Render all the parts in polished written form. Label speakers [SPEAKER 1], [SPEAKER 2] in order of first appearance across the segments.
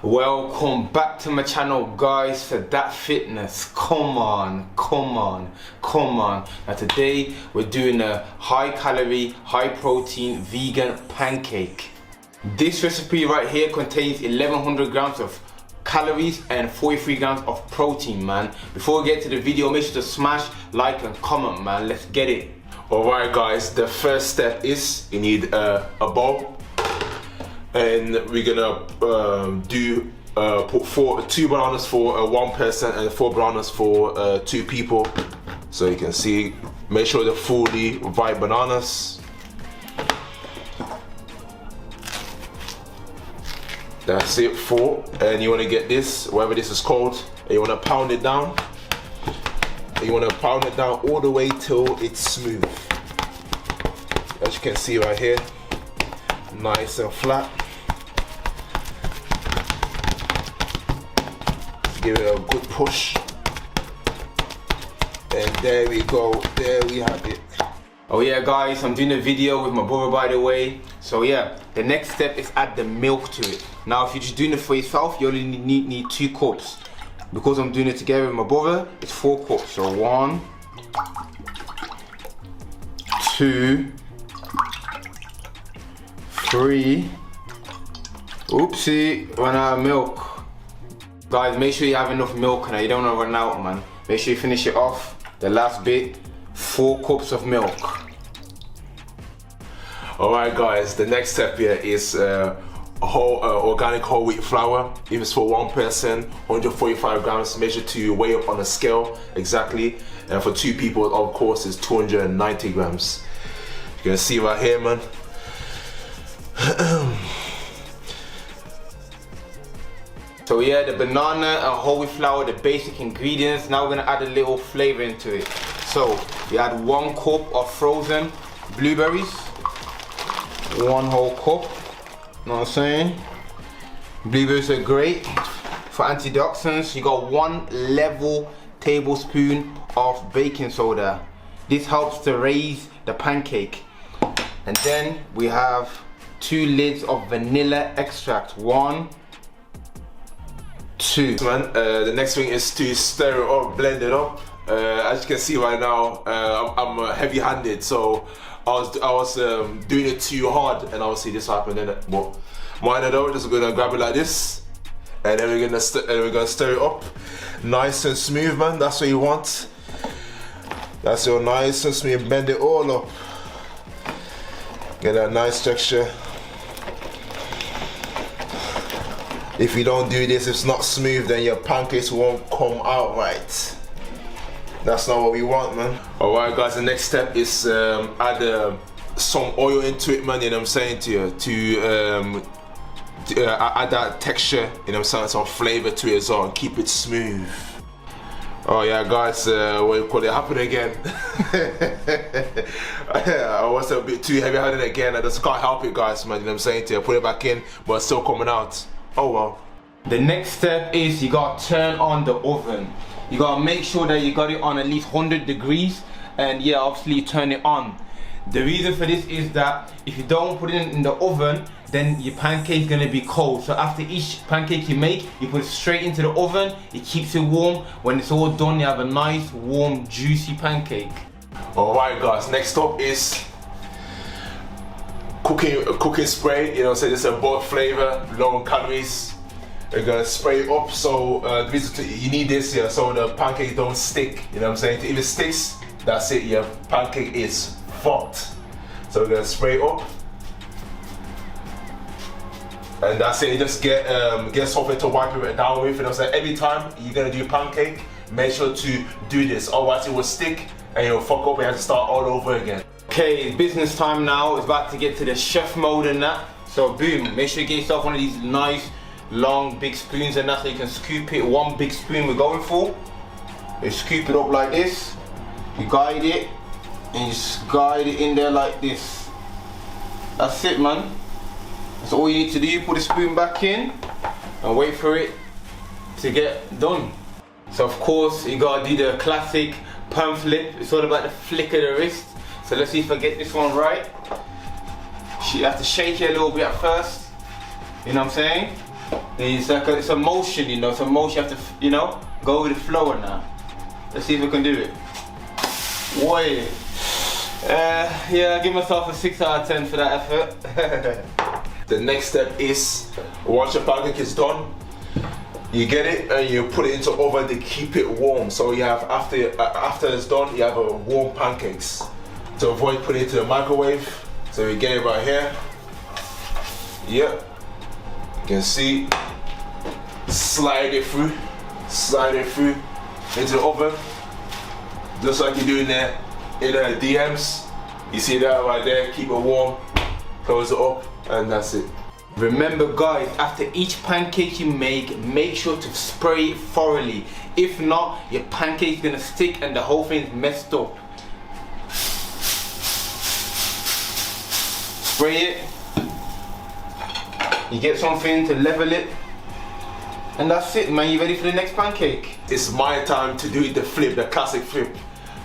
[SPEAKER 1] Welcome back to my channel, guys, for that fitness. Come on. Now today we're doing a high calorie, high protein vegan pancake. This recipe right here contains 1100 grams of calories and 43 grams of protein, man. Before we get to the video, make sure to smash like and comment, man. Let's get it. Alright guys, the first step is you need a bowl. And we're gonna put two bananas for one person and 4 bananas for 2 people. So you can see, make sure they're fully ripe bananas. That's it, 4. And you wanna get this, whatever this is called, and you wanna pound it down. And you wanna pound it down all the way till it's smooth. As you can see right here, nice and flat. Give it a good push, and there we go, there we have it. Oh yeah guys, I'm doing a video with my brother, by the way. So yeah, the next step is add the milk to it. Now if you're just doing it for yourself, you only need 2 cups. Because I'm doing it together with my brother, it's 4 cups. So 1, 2, 3. Oopsie, run out of milk. Guys, make sure you have enough milk and you don't want to run out, man. Make sure you finish it off. The last bit, 4 cups of milk. Alright guys, the next step here is organic whole wheat flour. If it's for one person, 145 grams. Make sure to weigh up on a scale exactly. And for 2 people, of course, it's 290 grams. You can see right here, man. So yeah, the banana and whole wheat flour, the basic ingredients. Now we're gonna add a little flavor into it. So we add 1 cup of frozen blueberries, 1 whole cup. Know what I'm saying? Blueberries are great for antioxidants. You got 1 level tablespoon of baking soda. This helps to raise the pancake. And then we have 2 lids of vanilla extract. 1, 2. Man, the next thing is to stir it up, blend it up. As you can see right now, I'm heavy-handed, so I was doing it too hard, and obviously this happened. But mine though, just gonna grab it like this, and then we're gonna stir it up, nice and smooth, man. That's what you want. That's your nice and smooth. Bend it all up. Get a nice texture. If you don't do this, it's not smooth, then your pancakes won't come out right. That's not what we want, man. Alright guys, the next step is add some oil into it, man, you know what I'm saying, to add that texture, you know what I'm saying, some flavor to it as well, and keep it smooth. Oh yeah guys, what you call it, happened again. I was a bit too heavy-handed again. I just can't help it, guys, man, you know what I'm saying, to put it back in, but it's still coming out. Oh well. The next step is you gotta turn on the oven. You gotta make sure that you got it on at least 100 degrees, and yeah, obviously you turn it on. The reason for this is that if you don't put it in the oven, then your pancake is gonna be cold. So after each pancake you make, you put it straight into the oven. It keeps it warm. When it's all done, you have a nice, warm, juicy pancake. Alright guys, next up is cooking spray. You know, so this is a bold flavor, low in calories. We're gonna spray it up. So the reason you need this here, so the pancake don't stick. You know what I'm saying? If it sticks, that's it. Your pancake is fucked. So we're gonna spray it up, and that's it. You just get something to wipe it down with. You know what I'm saying? Every time you're gonna do pancake, make sure to do this. Otherwise, it will stick and you'll fuck up and you have to start all over again. Okay, it's business time now. It's about to get to the chef mode and that. So boom, make sure you get yourself one of these nice, long, big spoons and that, so you can scoop it. 1 big spoon we're going for. You scoop it up like this. You guide it, and you just guide it in there like this. That's it, man. That's all you need to do. Put the spoon back in and wait for it to get done. So of course, you gotta do the classic palm flip. It's all about the flick of the wrist. So let's see if I get this one right. You have to shake it a little bit at first. You know what I'm saying?
[SPEAKER 2] It's a motion, you know. It's a motion. You have to, you know, go with the flow now. Let's see if we can do it. Boy. Yeah, I give myself a 6 out of 10 for that effort.
[SPEAKER 1] The next step is, once your pancake is done, you get it and you put it into the oven to keep it warm. So you have, after it's done, you have a warm pancakes. To avoid putting it into the microwave, so you get it right here. Yep, you can see, slide it through into the oven, just like you do in the DMs. You see that right there, keep it warm, close it up, and that's it.
[SPEAKER 2] Remember guys, after each pancake you make sure to spray it thoroughly. If not, your pancake's gonna stick and the whole thing's messed up. Spray it. You get something to level it. And that's it, man. You ready for the next pancake?
[SPEAKER 1] It's my time to do the flip, the classic flip.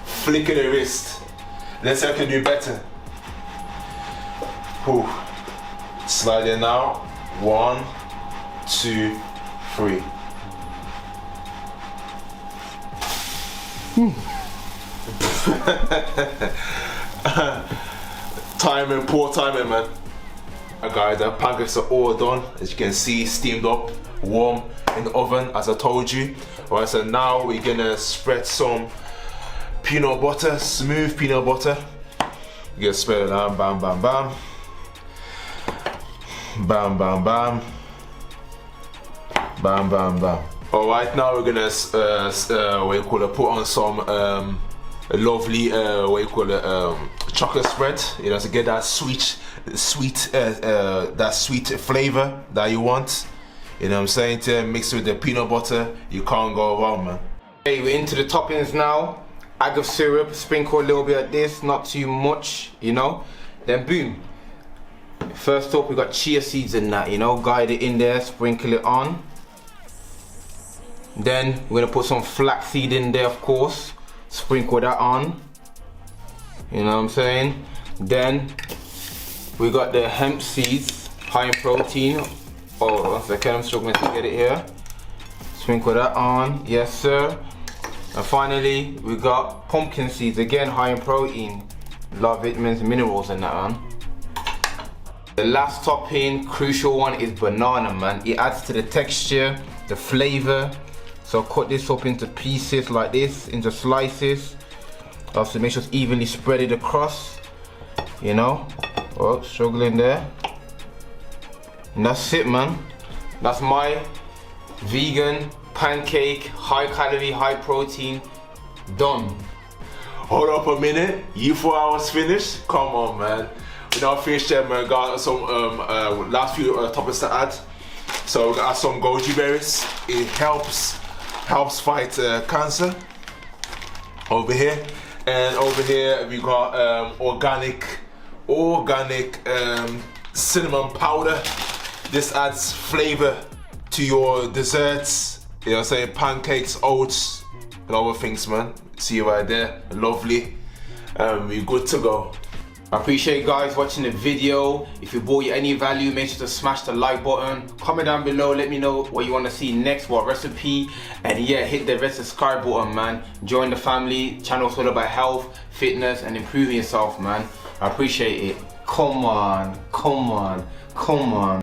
[SPEAKER 1] Flick of the wrist. Let's see if I can do better. Whew. Slide it now. 1, 2, 3. Timing, poor timing, man. Alright guys, the pancakes are all done. As you can see, steamed up, warm in the oven, as I told you. Alright, so now we're gonna spread some peanut butter, smooth peanut butter. You can spread it out, bam, bam, bam. Bam, bam, bam. Bam, bam, bam. Alright, now we're gonna put on some lovely chocolate spread, you know, to get that sweet flavor that you want. You know what I'm saying? To mix with the peanut butter, you can't go wrong, man.
[SPEAKER 2] Okay, we're into the toppings now. Agave syrup, sprinkle a little bit of this, not too much, you know. Then boom. First up, we got chia seeds in that, you know. Guide it in there, sprinkle it on. Then we're gonna put some flaxseed in there, of course. Sprinkle that on. You know what I'm saying? Then we got the hemp seeds, high in protein. Oh, 1 second, I'm struggling to get it here. Sprinkle that on, yes sir. And finally, we got pumpkin seeds, again high in protein. Lot of vitamins and minerals in that one. The last topping, crucial one, is banana, man. It adds to the texture, the flavor. So cut this up into pieces like this, into slices. Also make sure it's evenly spread it across, you know. Oh, struggling there. And that's it, man. That's my vegan pancake, high calorie, high protein, done.
[SPEAKER 1] Hold up a minute, you thought I was finished? Come on, man. We're not finished yet, man. Got some last few toppings to add. So we got some goji berries. It helps fight cancer. Over here, and over here we got organic cinnamon powder. This adds flavor to your desserts. You know what I'm saying? Pancakes, oats, and other things, man. See you right there. Lovely. We're good to go.
[SPEAKER 2] I appreciate you guys watching the video. If it brought you any value, make sure to smash the like button. Comment down below, let me know what you want to see next, what recipe. And yeah, hit the red subscribe button, man. Join the family. Channel's all about health, fitness, and improving yourself, man. I appreciate it. Come on, come on, come on.